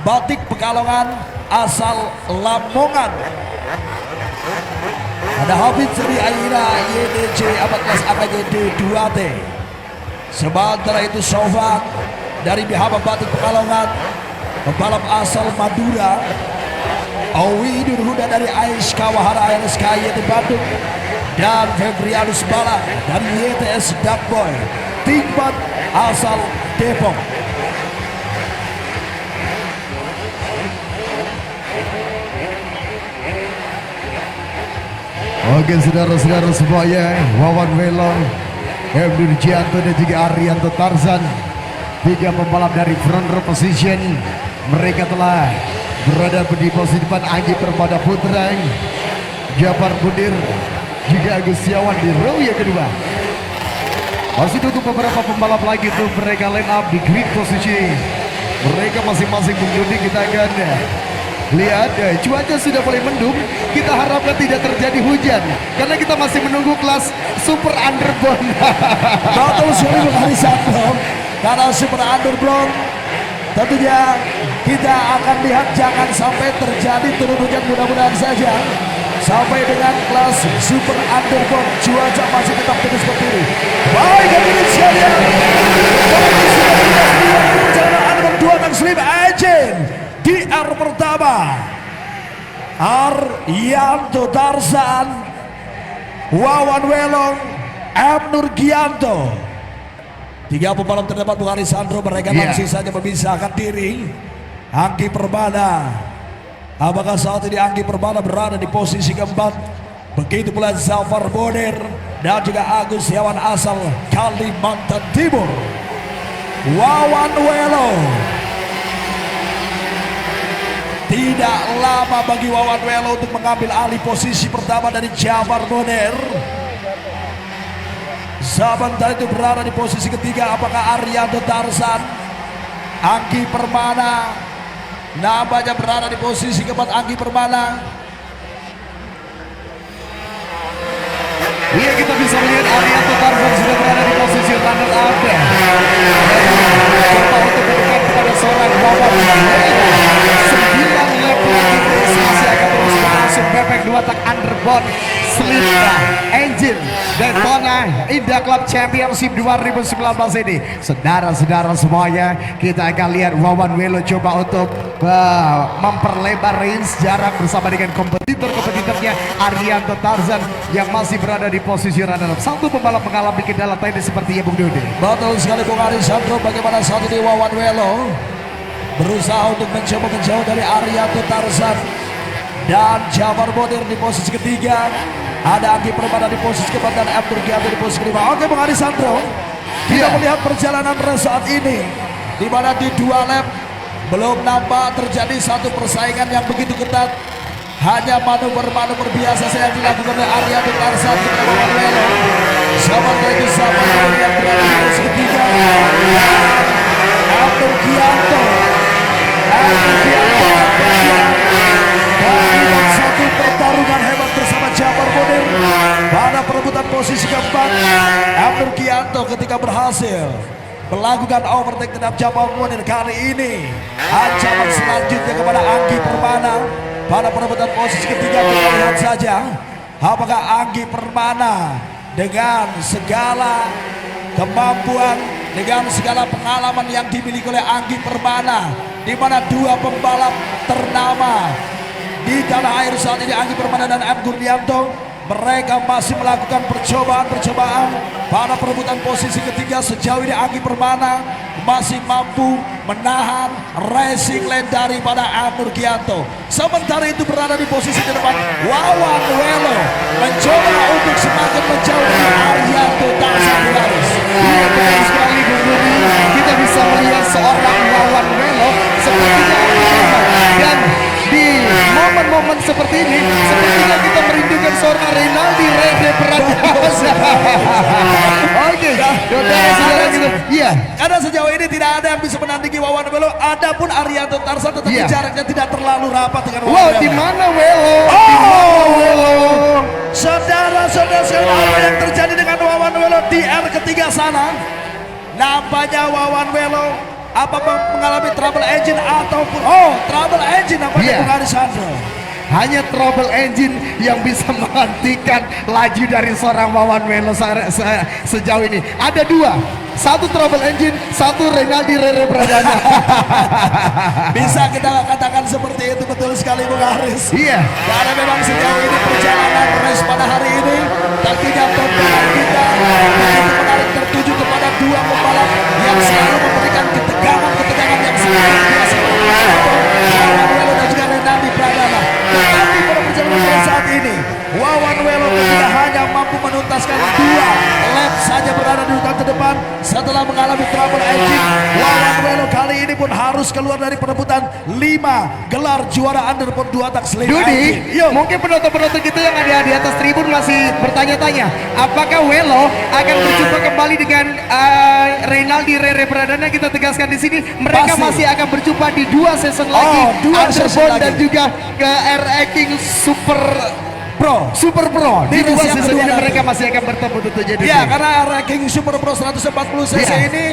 Batik Pekalongan asal Lamongan. Ada Habib Sri Aira YDC abad kelas AKJD 2T. Sementara itu Sofan dari Bihaba Batik Pekalongan, pembalap asal Madura. Owi Durhuda dari Ais Kawahara RSKY di Bandung, dan Febrianus Bala dari YTS Darkboy Tingbat asal Depok. Oke saudara-saudara semuanya, Wawan Welong, Emdur Jianto dan juga Arianto Tarzan, tiga pembalap dari front row position. Mereka telah berada di posisi depan. Anggi Permada Putra, Jafar Budir, juga Agus Siawan di row yang kedua. Masih untuk beberapa pembalap lagi tuh, mereka line up di grid posisi. Mereka masing-masing mengundi. Kita akan lihat, cuaca sudah mulai mendung. Kita harapkan tidak terjadi hujan karena kita masih menunggu kelas Super Underbone. Betul sekali Bung Hari Sandro. Karena Super Underbone tentunya kita akan lihat jangan sampai terjadi turun hujan, mudah-mudahan saja. Sampai dengan kelas Super Underbone cuaca masih tetap terus seperti ini. Baik hadirin sekalian, perjalanan Underbone 2 dan Slim Engine di R pertama. Arianto Tarzan, Wawan Welong, M. Nurgianto. Tiga pembalap terdapat Bung Hari Sandro, mereka langsung saja memisahkan diri. Anggi Permana, apakah saat ini Anggi Permana berada di posisi keempat? Begitu pula Zafar Bodir dan juga Agus Yawan asal Kalimantan Timur. Wawan Welong, tidak lama bagi Wawan Welong untuk mengambil alih posisi pertama dari Jafar Bodir. Sementara itu berada di posisi ketiga, apakah Arianto Tarzan? Anggi Permana namanya berada di posisi keempat. Anggi Permana. Iya, kita bisa melihat Arianto Tarzan sudah berada di posisi runner up. Coba untuk mendekat kepada seorang Wawan Welong. 9 lap lagi masih akan terus berlangsung. Bebek 2 tak Underbone, Slim Engine Daytona Indah Club Championship 2019 ini. Saudara-saudara semuanya, kita akan lihat Wawan Welong coba untuk memperlebar range jarak bersama dengan kompetitornya Arianto Tarzan yang masih berada di posisi runner up. Satu pembalap mengalami kendala teknis sepertinya Bung Dodi. Betul sekali Bung Hari Sandro, bagaimana saat ini Wawan Welong berusaha untuk mencoba menjauh dari Arianto Tarzan dan Jafar Bodir di posisi ketiga. Ada Anggi Permana di posisi keempat dan M. Nurgianto di posisi kelima. Oke Bung Hari Sandro, kita melihat perjalanan saat ini di mana di 2 lap belum nampak terjadi satu persaingan yang begitu ketat. Hanya manuver-manuver biasa saja yang dilakukan oleh Arianto Tarzan kepada Wawan Welong. Sementara itu Zafar Bodir yang berada di posisi ketiga. M. Nurgianto dan satu pertarungan hebat bersama Jafar Bodir pada perebutan posisi keempat. M. Nurgianto ketika berhasil melakukan overtake terhadap Jafar Bodir, kali ini ancaman selanjutnya kepada Anggi Permana pada perebutan posisi ketiga. Kita lihat saja apakah Anggi Permana dengan segala kemampuan, dengan segala pengalaman yang dimiliki oleh Anggi Permana, di mana 2 pembalap ternama di tanah air saat ini, Anggi Permana dan M. Nurgianto, mereka masih melakukan percobaan pada perebutan posisi ketiga. Sejauh ini Anggi Permana masih mampu menahan racing lane daripada M. Nurgianto. Sementara itu berada di posisi ke depan Wawan Welong mencoba untuk semakin menjauh dari Arianto Tarzan. Iya, betul sekali Bung Dodi. Kita bisa melihat seorang Wawan Welong sepertinya dan di momen-momen seperti ini sepertinya kita merindukan seorang Rinaldi Rede Pradana. Oke, saudara-saudara gitu. Iya, karena sejauh ini tidak ada yang bisa menandingi Wawan Welong. Adapun Arianto Tarzan tetapi jaraknya tidak terlalu rapat dengan Wawan Welong. Di mana Welong? Di mana Welong? Saudara-saudara sekalian, apa yang terjadi dengan Wawan Welong di R ketiga sana? Nampaknya Wawan Welong Apa mengalami trouble engine ataupun trouble engine nampaknya Iya. Bung Arisandro. Hanya trouble engine yang bisa menghentikan laju dari seorang Wawan Welo sejauh ini. Ada dua, satu trouble engine, satu Renaldi Rere Pradana. Bisa kita katakan seperti itu, betul sekali Bung Aris. Iya. Karena memang sejauh ini perjalanan race pada hari ini tentunya tontonan kita begitu menarik tertuju kepada dua pembalap yang selalu memberikan ketegangan yang sangat luar biasa. Wawan Welo dan juga Renaldi Pradana. Tetapi pada perjalanan pada saat ini Wawan Welo tidak hanya mampu menuntaskan 2 lap saja berada di urutan terdepan setelah mengalami trouble engine. Wawan Welo kali ini pun harus keluar dari perebutan 5 gelar juara underpon 2 tak slip Dudi, engine. Yuk. mungkin penonton-penonton kita yang ada di atas tribun masih bertanya-tanya, apakah Welo akan berjumpa kembali dengan Renaldi Rere Pradana? Kita tegaskan di sini, mereka Pasti. masih akan berjumpa di 2 season lagi, 2 season Underbone lagi. dan juga ke RE King Super Pro. Di Di 2 race yang season kedua ini nanti. mereka masih akan bertemu tentunya. Dudi. Ya, karena ranking Super Pro 140 cc Iya. ini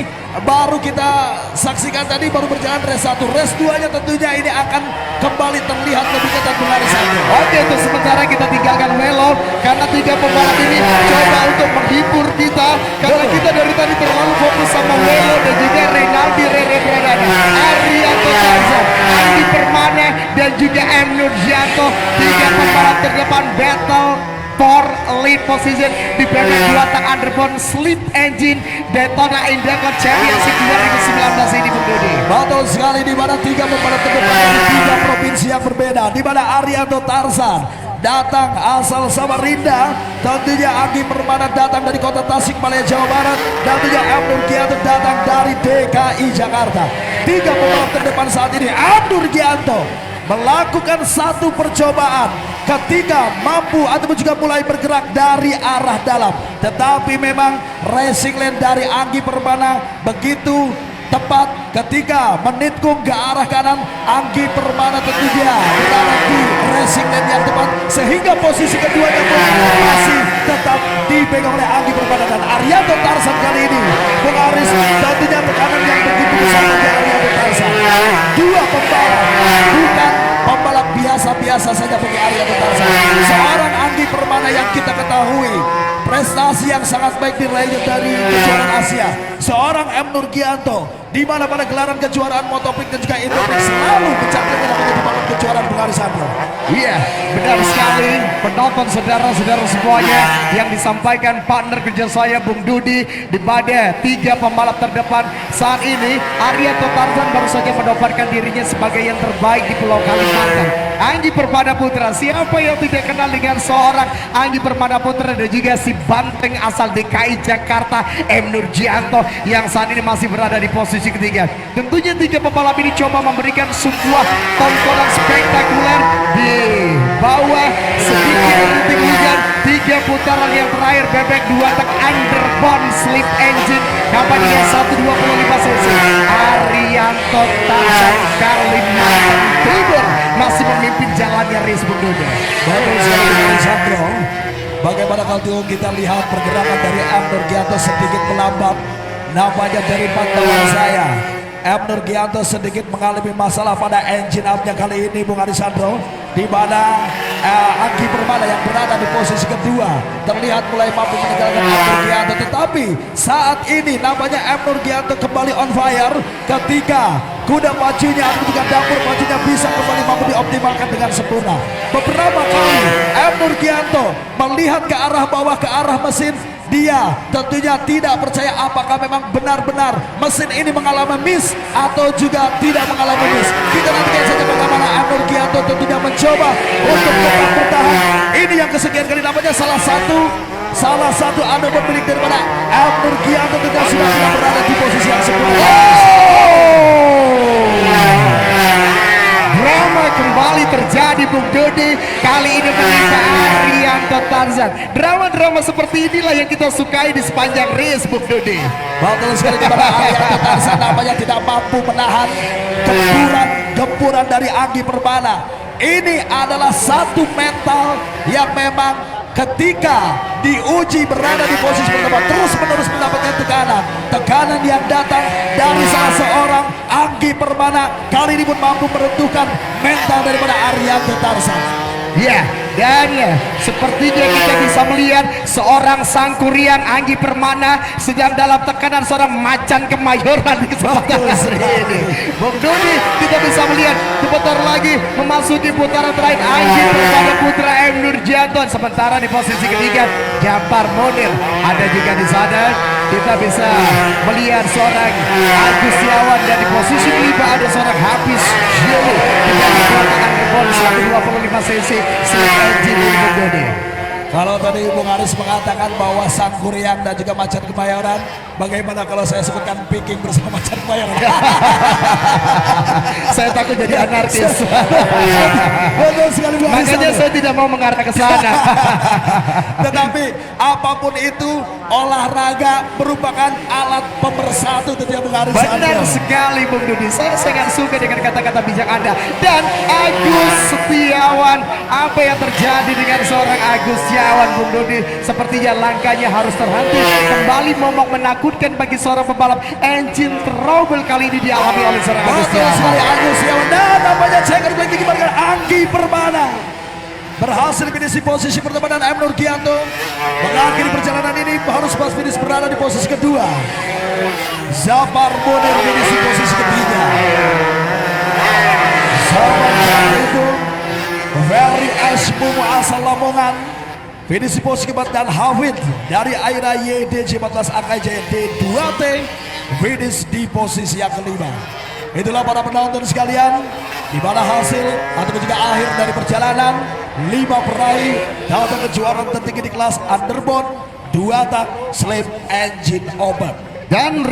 baru kita saksikan tadi, baru berjalan race 1. Race 2-nya tentunya ini akan kembali terlihat lebih ketat Bung Arisandro. Oke, untuk sementara kita tinggalkan Welo karena 3 pembalap ini coba untuk menghibur kita karena Betul. kita dari tadi terlalu fokus sama Welo dan juga Renaldi Rere Pradana, Arianto Tarzan, Andi Permane dan juga M. Nurjanto. 3 pembalap terdepan battle for lead position di bebek 2 tak underbone slip engine Daytona Indycar Championship 2019 ini, Bung Dodi. Betul sekali, di mana 3 pembalap terdepan dari 3 provinsi yang berbeda, di mana Arianto Tarzan datang asal Samarinda, tentunya Anggi Permana datang dari kota Tasikmalaya Jawa Barat, dan tentunya Abdur Gianto datang dari DKI Jakarta. 3 pembalap terdepan saat ini. Abdur Gianto melakukan satu percobaan ketika mampu ataupun juga mulai bergerak dari arah dalam, tetapi memang racing lane dari Anggi Permana begitu tepat ketika menikung ke arah kanan. Anggi Permana tentunya berada di racing lane yang tepat sehingga posisi keduanya pun masih tetap dipegang oleh Anggi Permana dan Arianto Tarzan. Kali ini Bung Aris, tentunya tekanan yang begitu besar bagi Arianto Tarzan. 2 pembalap, bukan pembalap biasa-biasa saja bagi Arianto Tarzan. Seorang Anggi Permana yang kita ketahui prestasi yang sangat baik diraihnya dari kejuaraan Asia. Seorang M. Nurgianto di mana pada gelaran kejuaraan Motoprix dan juga Indoprix selalu mencatatkan namanya di bawah kejuaraan Bung Arisandro. Iya, benar sekali penonton saudara-saudara semuanya yang disampaikan partner kerja saya Bung Dudi di pada 3 pembalap terdepan saat ini. Arianto Tarzan baru saja mendapatkan dirinya sebagai yang terbaik di Pulau Kalimantan. Anggi Permana Putra, siapa yang tidak kenal dengan seorang Anggi Permana Putra dan juga si banteng asal DKI Jakarta M. Nurjianto yang saat ini masih berada di posisi ketiga. Tentunya 3 pembalap ini coba memberikan sebuah tontonan spektakuler di bawah sedikit rintik hujan. 3 putaran yang terakhir bebek 2 tak underbone slip engine kapal dengan 125 cc. Arianto Tarzan Kalimantan Timur masih memimpin jalannya race, Bung Dodi. Betul sekali Bung Arisandro. Bagaimana kalau kita lihat pergerakan dari M. Nurgianto sedikit melambat. Nampaknya dari pantauan saya M. Nurgianto sedikit mengalami masalah pada engine up-nya kali ini Bung Arisandro, di mana Anggi Permana yang berada di posisi kedua terlihat mulai mampu meninggalkan M. Nurgianto, tetapi saat ini nampaknya M. Nurgianto kembali on fire ketika kuda pacunya atau juga dapur pacunya bisa kembali mampu dioptimalkan dengan sempurna. Beberapa kali M. Nurgianto melihat ke arah bawah, ke arah mesin, dia tentunya tidak percaya apakah memang benar-benar mesin ini mengalami miss atau juga tidak mengalami miss. Kita nantikan saja bagaimana M. Nurgianto tentunya mencoba untuk tetap bertahan. Ini yang kesekian kali namanya salah satu anda pemilik daripada M. Nurgianto tentunya sudah tidak berada di posisi yang sempurna. Drama kembali terjadi, Bung Dodi. Kali ini menimpa Arianto Tarzan. Drama-drama seperti inilah yang kita sukai di sepanjang race, Bung Dodi. Betul sekali, di mana Arianto Tarzan namanya tidak mampu menahan gempuran dari Anggi Permana. Ini adalah satu mental yang memang ketika diuji berada di posisi pertama, terus-menerus mendapatkan tekanan yang datang dari salah seorang Anggi Permana. Kali ini pun mampu meruntuhkan mental daripada Arianto Tarzan. Ya, dan sepertinya kita bisa melihat seorang sang Kuryang Anggi Permana sedang dalam tekanan seorang macan kemayoran di kesempatan ini. Bung Doni, kita bisa melihat sebentar lagi memasuki putaran terakhir Anggi Permana putra M. Nurjanto. Sementara di posisi ketiga Japar Monir ada juga di sana. Kita bisa melihat seorang Agus Setiawan, dan di posisi kelima ada seorang Hafiz Syulu dengan menggunakan rebon 125 cc slip engine ini, Bung Doni. Kalau tadi Bung Aris mengatakan bahwa sang Kuryang dan juga macan kemayoran, bagaimana kalau saya sebutkan Viking bersama macan kemayoran? Saya takut jadi anarkis. Betul sekali Bung Aris. Makanya saya tidak mau mengarah ke sana. Tetapi apapun itu, olahraga merupakan alat pemersatu tentunya Bung Aris. Benar sekali Bung Dudi, saya sangat suka dengan kata-kata bijak Anda. Dan Agus Setiawan, apa yang terjadi dengan seorang Agus Setiawan, Bung Dudi? Sepertinya langkahnya harus terhenti. Kembali momok menakutkan bagi seorang pembalap. Engine trouble kali ini dialami oleh seorang Agus Betul sekali Setiawan. Agus Setiawan, dan nampaknya checker black dikembalikan Anggi Permana. Berhasil finish di posisi pertama, dan M. Nurgianto mengakhiri perjalanan ini harus pas finish berada di posisi kedua. Japar Monir finish di posisi ketiga. Sementara itu Very Ashmumu asal Lamongan finish di posisi keempat, dan Hafid dari Aira YDJ 14 AKJ D2T finish di posisi yang kelima. Itulah para penonton sekalian, di mana hasil atau juga akhir dari perjalanan 5 peraih dalam kejuaraan tertinggi di kelas underbone 2 tak slip engine open. Dan